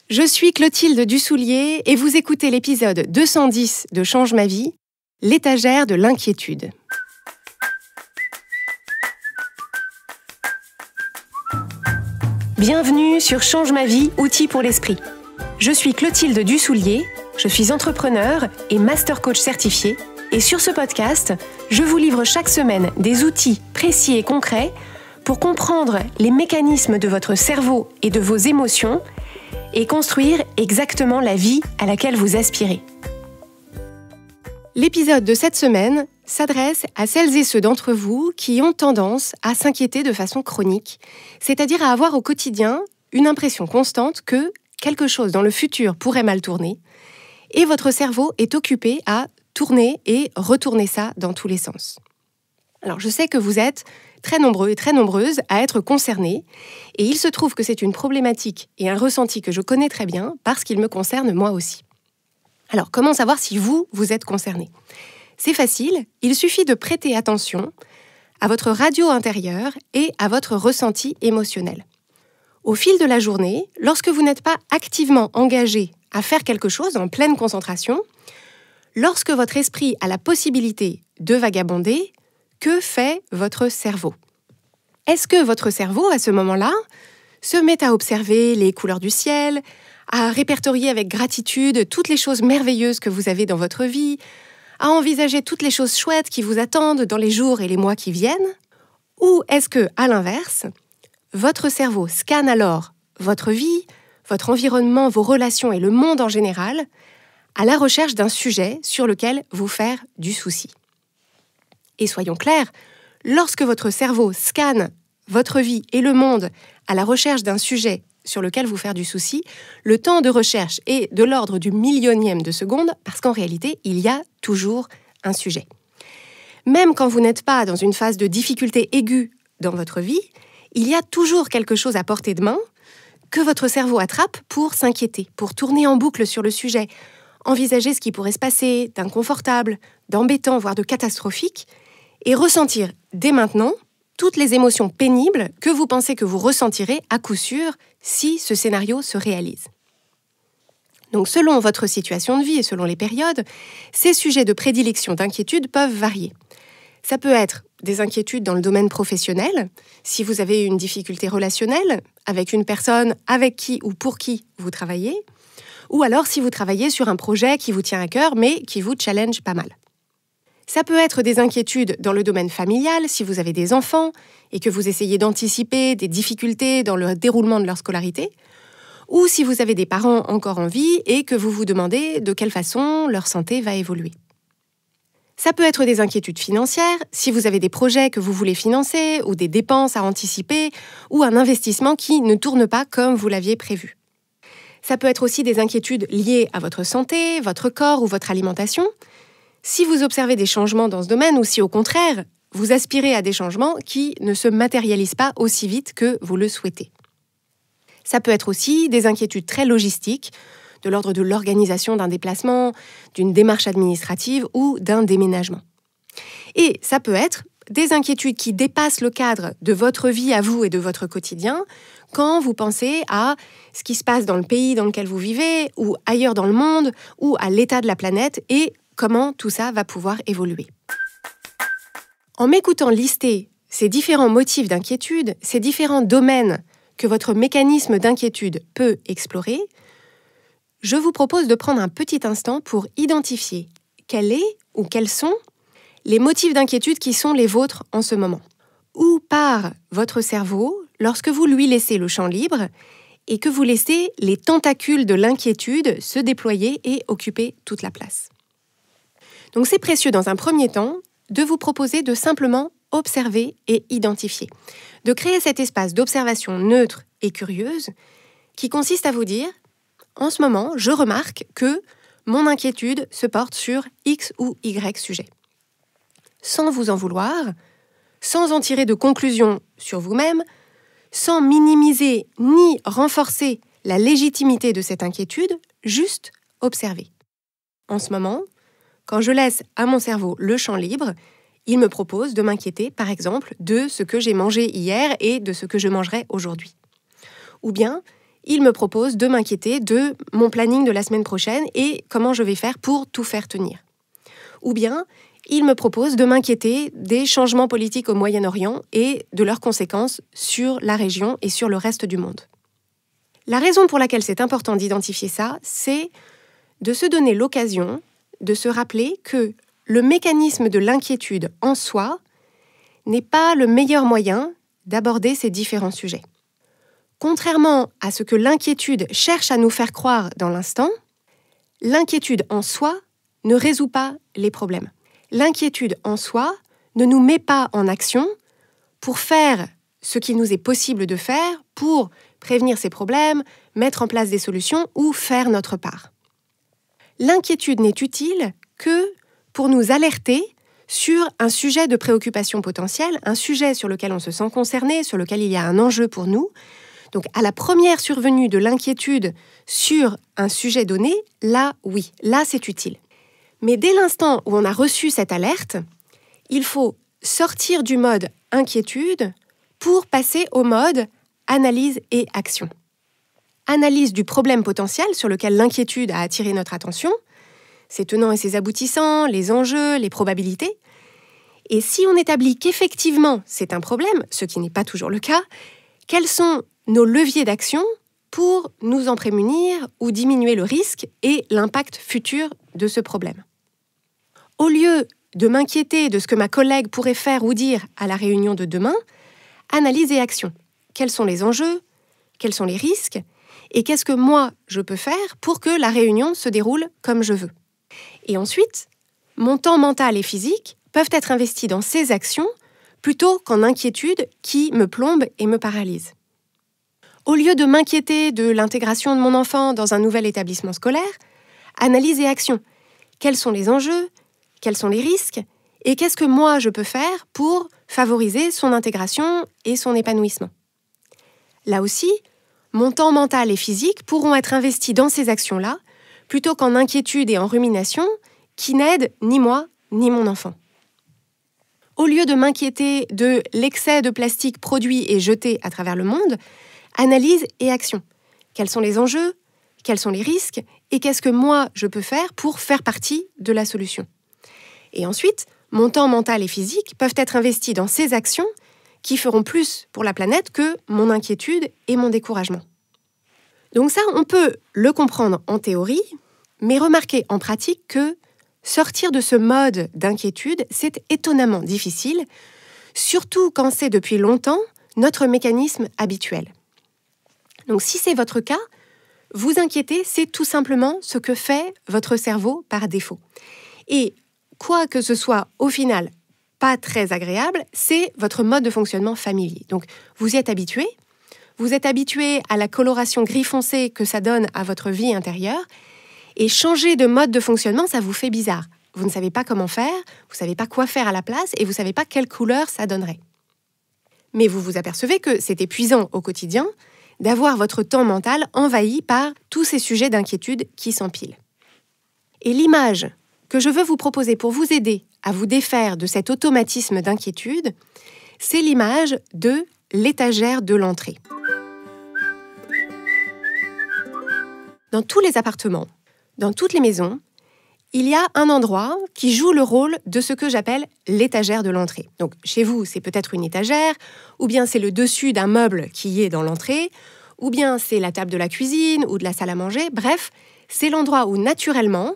Je suis Clotilde Dussoulier et vous écoutez l'épisode 210 de Change ma vie, l'étagère de l'inquiétude. Bienvenue sur Change ma vie, outils pour l'esprit. Je suis Clotilde Dussoulier, je suis entrepreneur et master coach certifié. Et sur ce podcast, je vous livre chaque semaine des outils précis et concrets pour comprendre les mécanismes de votre cerveau et de vos émotions et construire exactement la vie à laquelle vous aspirez. L'épisode de cette semaine s'adresse à celles et ceux d'entre vous qui ont tendance à s'inquiéter de façon chronique, c'est-à-dire à avoir au quotidien une impression constante que quelque chose dans le futur pourrait mal tourner, et votre cerveau est occupé à tourner et retourner ça dans tous les sens. Alors je sais que vous êtes très nombreux et très nombreuses à être concernés, et il se trouve que c'est une problématique et un ressenti que je connais très bien parce qu'il me concerne moi aussi. Alors comment savoir si vous êtes concerné ? C'est facile, il suffit de prêter attention à votre radio intérieure et à votre ressenti émotionnel. Au fil de la journée, lorsque vous n'êtes pas activement engagé à faire quelque chose en pleine concentration, lorsque votre esprit a la possibilité de vagabonder, que fait votre cerveau ? Est-ce que votre cerveau, à ce moment-là, se met à observer les couleurs du ciel, à répertorier avec gratitude toutes les choses merveilleuses que vous avez dans votre vie, à envisager toutes les choses chouettes qui vous attendent dans les jours et les mois qui viennent ? Ou est-ce que, à l'inverse, votre cerveau scanne alors votre vie, votre environnement, vos relations et le monde en général, à la recherche d'un sujet sur lequel vous faire du souci ? Et soyons clairs, lorsque votre cerveau scanne votre vie et le monde à la recherche d'un sujet sur lequel vous faire du souci, le temps de recherche est de l'ordre du millionième de seconde parce qu'en réalité, il y a toujours un sujet. Même quand vous n'êtes pas dans une phase de difficulté aiguë dans votre vie, il y a toujours quelque chose à portée de main que votre cerveau attrape pour s'inquiéter, pour tourner en boucle sur le sujet, envisager ce qui pourrait se passer d'inconfortable, d'embêtant, voire de catastrophique, et ressentir dès maintenant toutes les émotions pénibles que vous pensez que vous ressentirez à coup sûr si ce scénario se réalise. Donc selon votre situation de vie et selon les périodes, ces sujets de prédilection d'inquiétude peuvent varier. Ça peut être des inquiétudes dans le domaine professionnel, si vous avez une difficulté relationnelle avec une personne avec qui ou pour qui vous travaillez, ou alors si vous travaillez sur un projet qui vous tient à cœur mais qui vous challenge pas mal. Ça peut être des inquiétudes dans le domaine familial, si vous avez des enfants et que vous essayez d'anticiper des difficultés dans le déroulement de leur scolarité, ou si vous avez des parents encore en vie et que vous vous demandez de quelle façon leur santé va évoluer. Ça peut être des inquiétudes financières, si vous avez des projets que vous voulez financer, ou des dépenses à anticiper, ou un investissement qui ne tourne pas comme vous l'aviez prévu. Ça peut être aussi des inquiétudes liées à votre santé, votre corps ou votre alimentation, si vous observez des changements dans ce domaine ou si au contraire, vous aspirez à des changements qui ne se matérialisent pas aussi vite que vous le souhaitez. Ça peut être aussi des inquiétudes très logistiques, de l'ordre de l'organisation d'un déplacement, d'une démarche administrative ou d'un déménagement. Et ça peut être des inquiétudes qui dépassent le cadre de votre vie à vous et de votre quotidien quand vous pensez à ce qui se passe dans le pays dans lequel vous vivez ou ailleurs dans le monde ou à l'état de la planète et comment tout ça va pouvoir évoluer. En m'écoutant lister ces différents motifs d'inquiétude, ces différents domaines que votre mécanisme d'inquiétude peut explorer, je vous propose de prendre un petit instant pour identifier quel est ou quels sont les motifs d'inquiétude qui sont les vôtres en ce moment. Où part votre cerveau lorsque vous lui laissez le champ libre et que vous laissez les tentacules de l'inquiétude se déployer et occuper toute la place. Donc c'est précieux dans un premier temps de vous proposer de simplement observer et identifier, de créer cet espace d'observation neutre et curieuse qui consiste à vous dire « En ce moment, je remarque que mon inquiétude se porte sur X ou Y sujet. » Sans vous en vouloir, sans en tirer de conclusion sur vous-même, sans minimiser ni renforcer la légitimité de cette inquiétude, juste observer. En ce moment, quand je laisse à mon cerveau le champ libre, il me propose de m'inquiéter, par exemple, de ce que j'ai mangé hier et de ce que je mangerai aujourd'hui. Ou bien, il me propose de m'inquiéter de mon planning de la semaine prochaine et comment je vais faire pour tout faire tenir. Ou bien, il me propose de m'inquiéter des changements politiques au Moyen-Orient et de leurs conséquences sur la région et sur le reste du monde. La raison pour laquelle c'est important d'identifier ça, c'est de se donner l'occasion de se rappeler que le mécanisme de l'inquiétude en soi n'est pas le meilleur moyen d'aborder ces différents sujets. Contrairement à ce que l'inquiétude cherche à nous faire croire dans l'instant, l'inquiétude en soi ne résout pas les problèmes. L'inquiétude en soi ne nous met pas en action pour faire ce qu'il nous est possible de faire pour prévenir ces problèmes, mettre en place des solutions ou faire notre part. L'inquiétude n'est utile que pour nous alerter sur un sujet de préoccupation potentielle, un sujet sur lequel on se sent concerné, sur lequel il y a un enjeu pour nous. Donc, à la première survenue de l'inquiétude sur un sujet donné, là, oui, là, c'est utile. Mais dès l'instant où on a reçu cette alerte, il faut sortir du mode inquiétude pour passer au mode analyse et action. Analyse du problème potentiel sur lequel l'inquiétude a attiré notre attention, ses tenants et ses aboutissants, les enjeux, les probabilités. Et si on établit qu'effectivement c'est un problème, ce qui n'est pas toujours le cas, quels sont nos leviers d'action pour nous en prémunir ou diminuer le risque et l'impact futur de ce problème. Au lieu de m'inquiéter de ce que ma collègue pourrait faire ou dire à la réunion de demain, analyse et action. Quels sont les enjeux? Quels sont les risques? Et qu'est-ce que moi, je peux faire pour que la réunion se déroule comme je veux? Et ensuite, mon temps mental et physique peuvent être investis dans ces actions plutôt qu'en inquiétude qui me plombe et me paralyse. Au lieu de m'inquiéter de l'intégration de mon enfant dans un nouvel établissement scolaire, analyse et action. Quels sont les enjeux? Quels sont les risques? Et qu'est-ce que moi, je peux faire pour favoriser son intégration et son épanouissement? Là aussi, mon temps mental et physique pourront être investis dans ces actions-là, plutôt qu'en inquiétude et en rumination, qui n'aident ni moi, ni mon enfant. Au lieu de m'inquiéter de l'excès de plastique produit et jeté à travers le monde, analyse et action. Quels sont les enjeux? Quels sont les risques? Et qu'est-ce que moi, je peux faire pour faire partie de la solution? Et ensuite, mon temps mental et physique peuvent être investis dans ces actions qui feront plus pour la planète que mon inquiétude et mon découragement. Donc ça, on peut le comprendre en théorie, mais remarquez en pratique que sortir de ce mode d'inquiétude, c'est étonnamment difficile, surtout quand c'est depuis longtemps notre mécanisme habituel. Donc si c'est votre cas, vous inquiéter, c'est tout simplement ce que fait votre cerveau par défaut. Et quoi que ce soit au final pas très agréable, c'est votre mode de fonctionnement familier. Donc vous y êtes habitué. Vous êtes habitué à la coloration gris foncé que ça donne à votre vie intérieure. Et changer de mode de fonctionnement, ça vous fait bizarre. Vous ne savez pas comment faire, vous ne savez pas quoi faire à la place et vous ne savez pas quelle couleur ça donnerait. Mais vous vous apercevez que c'est épuisant au quotidien d'avoir votre temps mental envahi par tous ces sujets d'inquiétude qui s'empilent. Et l'image que je veux vous proposer pour vous aider à vous défaire de cet automatisme d'inquiétude, c'est l'image de l'étagère de l'entrée. Dans tous les appartements, dans toutes les maisons, il y a un endroit qui joue le rôle de ce que j'appelle l'étagère de l'entrée. Donc chez vous, c'est peut-être une étagère, ou bien c'est le dessus d'un meuble qui est dans l'entrée, ou bien c'est la table de la cuisine ou de la salle à manger. Bref, c'est l'endroit où naturellement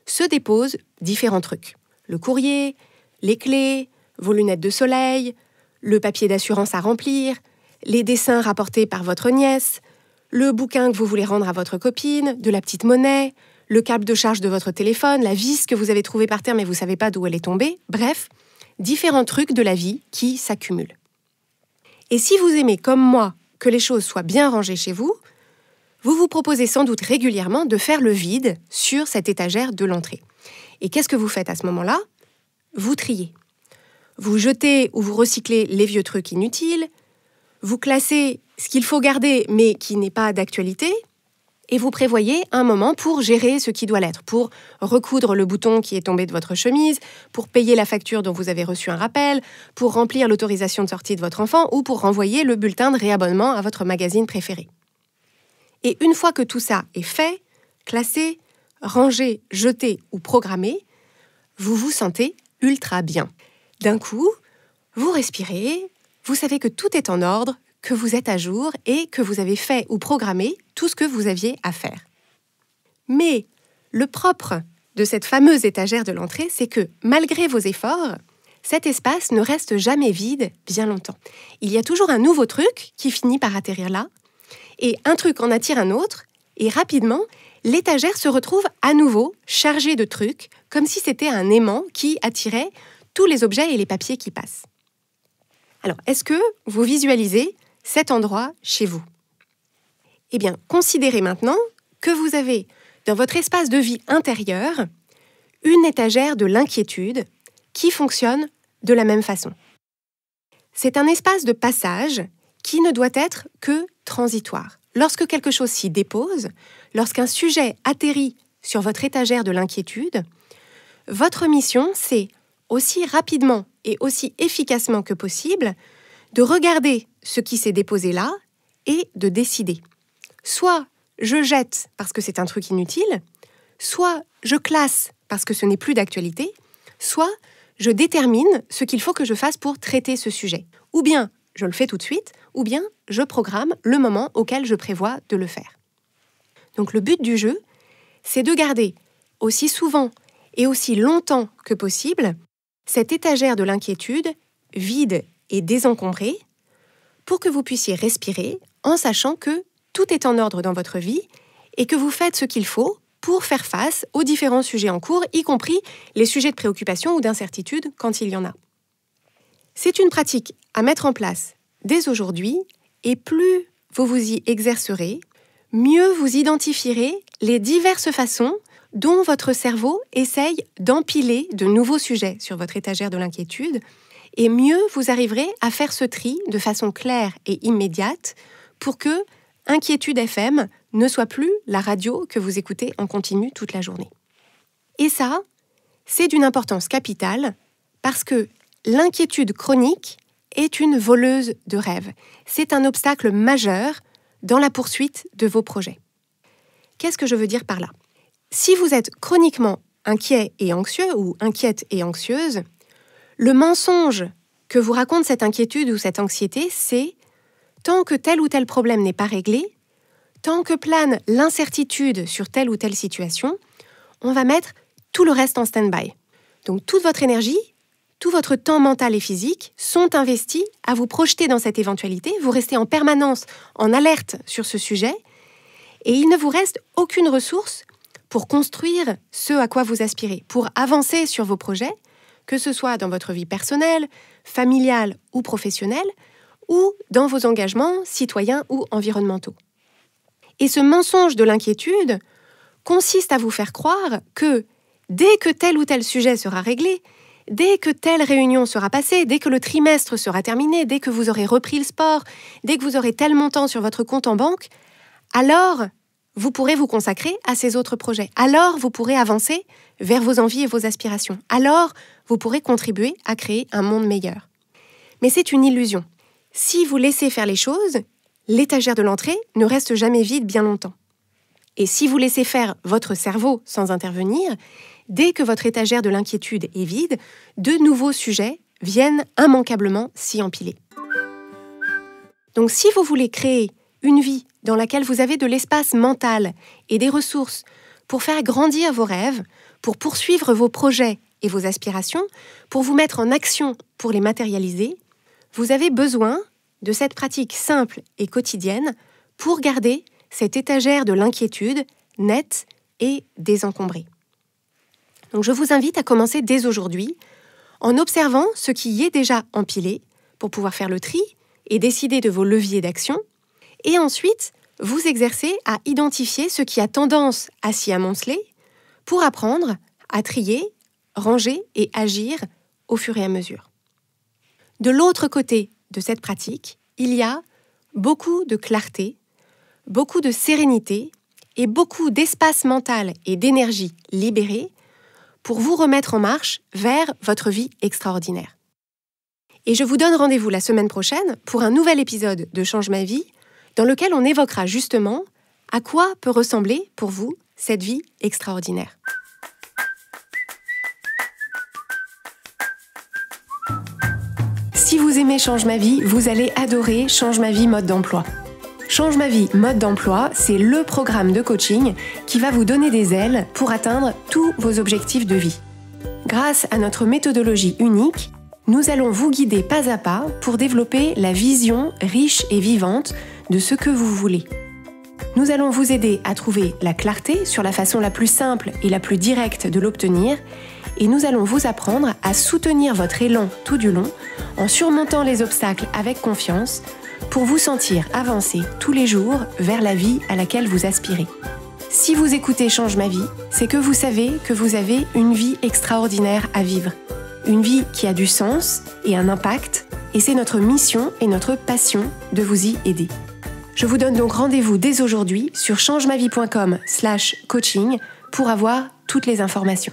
se déposent différents trucs. Le courrier, les clés, vos lunettes de soleil, le papier d'assurance à remplir, les dessins rapportés par votre nièce, le bouquin que vous voulez rendre à votre copine, de la petite monnaie, le câble de charge de votre téléphone, la vis que vous avez trouvée par terre mais vous ne savez pas d'où elle est tombée. Bref, différents trucs de la vie qui s'accumulent. Et si vous aimez, comme moi, que les choses soient bien rangées chez vous, vous vous proposez sans doute régulièrement de faire le vide sur cette étagère de l'entrée. Et qu'est-ce que vous faites à ce moment-là? Vous triez. Vous jetez ou vous recyclez les vieux trucs inutiles, vous classez ce qu'il faut garder mais qui n'est pas d'actualité, et vous prévoyez un moment pour gérer ce qui doit l'être, pour recoudre le bouton qui est tombé de votre chemise, pour payer la facture dont vous avez reçu un rappel, pour remplir l'autorisation de sortie de votre enfant ou pour renvoyer le bulletin de réabonnement à votre magazine préféré. Et une fois que tout ça est fait, classé, rangé, jeté ou programmé, vous vous sentez ultra bien. D'un coup, vous respirez, vous savez que tout est en ordre, que vous êtes à jour et que vous avez fait ou programmé tout ce que vous aviez à faire. Mais le propre de cette fameuse étagère de l'entrée, c'est que malgré vos efforts, cet espace ne reste jamais vide bien longtemps. Il y a toujours un nouveau truc qui finit par atterrir là, et un truc en attire un autre, et rapidement, l'étagère se retrouve à nouveau chargée de trucs, comme si c'était un aimant qui attirait tous les objets et les papiers qui passent. Alors, est-ce que vous visualisez cet endroit chez vous? Eh bien, considérez maintenant que vous avez, dans votre espace de vie intérieur, une étagère de l'inquiétude qui fonctionne de la même façon. C'est un espace de passage qui ne doit être que transitoire. Lorsque quelque chose s'y dépose, lorsqu'un sujet atterrit sur votre étagère de l'inquiétude, votre mission, c'est aussi rapidement et aussi efficacement que possible de regarder ce qui s'est déposé là et de décider. Soit je jette parce que c'est un truc inutile, soit je classe parce que ce n'est plus d'actualité, soit je détermine ce qu'il faut que je fasse pour traiter ce sujet. Ou bien je le fais tout de suite, ou bien je programme le moment auquel je prévois de le faire. Donc le but du jeu, c'est de garder aussi souvent et aussi longtemps que possible cette étagère de l'inquiétude vide et désencombrée pour que vous puissiez respirer en sachant que tout est en ordre dans votre vie et que vous faites ce qu'il faut pour faire face aux différents sujets en cours, y compris les sujets de préoccupation ou d'incertitude quand il y en a. C'est une pratique à mettre en place dès aujourd'hui et plus vous vous y exercerez, mieux vous identifierez les diverses façons dont votre cerveau essaye d'empiler de nouveaux sujets sur votre étagère de l'inquiétude et mieux vous arriverez à faire ce tri de façon claire et immédiate pour que Inquiétude FM ne soit plus la radio que vous écoutez en continu toute la journée. Et ça, c'est d'une importance capitale parce que l'inquiétude chronique est une voleuse de rêves. C'est un obstacle majeur dans la poursuite de vos projets. Qu'est-ce que je veux dire par là? Si vous êtes chroniquement inquiet et anxieux ou inquiète et anxieuse, le mensonge que vous raconte cette inquiétude ou cette anxiété, c'est tant que tel ou tel problème n'est pas réglé, tant que plane l'incertitude sur telle ou telle situation, on va mettre tout le reste en stand-by. Donc toute votre énergie, tout votre temps mental et physique sont investis à vous projeter dans cette éventualité, vous restez en permanence en alerte sur ce sujet, et il ne vous reste aucune ressource pour construire ce à quoi vous aspirez, pour avancer sur vos projets, que ce soit dans votre vie personnelle, familiale ou professionnelle, ou dans vos engagements citoyens ou environnementaux. Et ce mensonge de l'inquiétude consiste à vous faire croire que dès que tel ou tel sujet sera réglé, dès que telle réunion sera passée, dès que le trimestre sera terminé, dès que vous aurez repris le sport, dès que vous aurez tel montant sur votre compte en banque, alors vous pourrez vous consacrer à ces autres projets. Alors vous pourrez avancer vers vos envies et vos aspirations. Alors vous pourrez contribuer à créer un monde meilleur. Mais c'est une illusion. Si vous laissez faire les choses, l'étagère de l'entrée ne reste jamais vide bien longtemps. Et si vous laissez faire votre cerveau sans intervenir, dès que votre étagère de l'inquiétude est vide, de nouveaux sujets viennent immanquablement s'y empiler. Donc si vous voulez créer une vie dans laquelle vous avez de l'espace mental et des ressources pour faire grandir vos rêves, pour poursuivre vos projets et vos aspirations, pour vous mettre en action pour les matérialiser, vous avez besoin de cette pratique simple et quotidienne pour garder cette étagère de l'inquiétude nette et désencombrée. Donc je vous invite à commencer dès aujourd'hui en observant ce qui y est déjà empilé pour pouvoir faire le tri et décider de vos leviers d'action et ensuite vous exercer à identifier ce qui a tendance à s'y amonceler pour apprendre à trier, ranger et agir au fur et à mesure. De l'autre côté de cette pratique, il y a beaucoup de clarté, beaucoup de sérénité et beaucoup d'espace mental et d'énergie libérée pour vous remettre en marche vers votre vie extraordinaire. Et je vous donne rendez-vous la semaine prochaine pour un nouvel épisode de Change ma vie dans lequel on évoquera justement À quoi peut ressembler, pour vous, cette vie extraordinaire ? Si vous aimez Change ma vie, vous allez adorer Change ma vie mode d'emploi. Change ma vie mode d'emploi, c'est le programme de coaching qui va vous donner des ailes pour atteindre tous vos objectifs de vie. Grâce à notre méthodologie unique, nous allons vous guider pas à pas pour développer la vision riche et vivante de ce que vous voulez. Nous allons vous aider à trouver la clarté sur la façon la plus simple et la plus directe de l'obtenir, et nous allons vous apprendre à soutenir votre élan tout du long en surmontant les obstacles avec confiance pour vous sentir avancer tous les jours vers la vie à laquelle vous aspirez. Si vous écoutez Change ma vie, c'est que vous savez que vous avez une vie extraordinaire à vivre. Une vie qui a du sens et un impact, et c'est notre mission et notre passion de vous y aider. Je vous donne donc rendez-vous dès aujourd'hui sur changemavie.com/coaching pour avoir toutes les informations.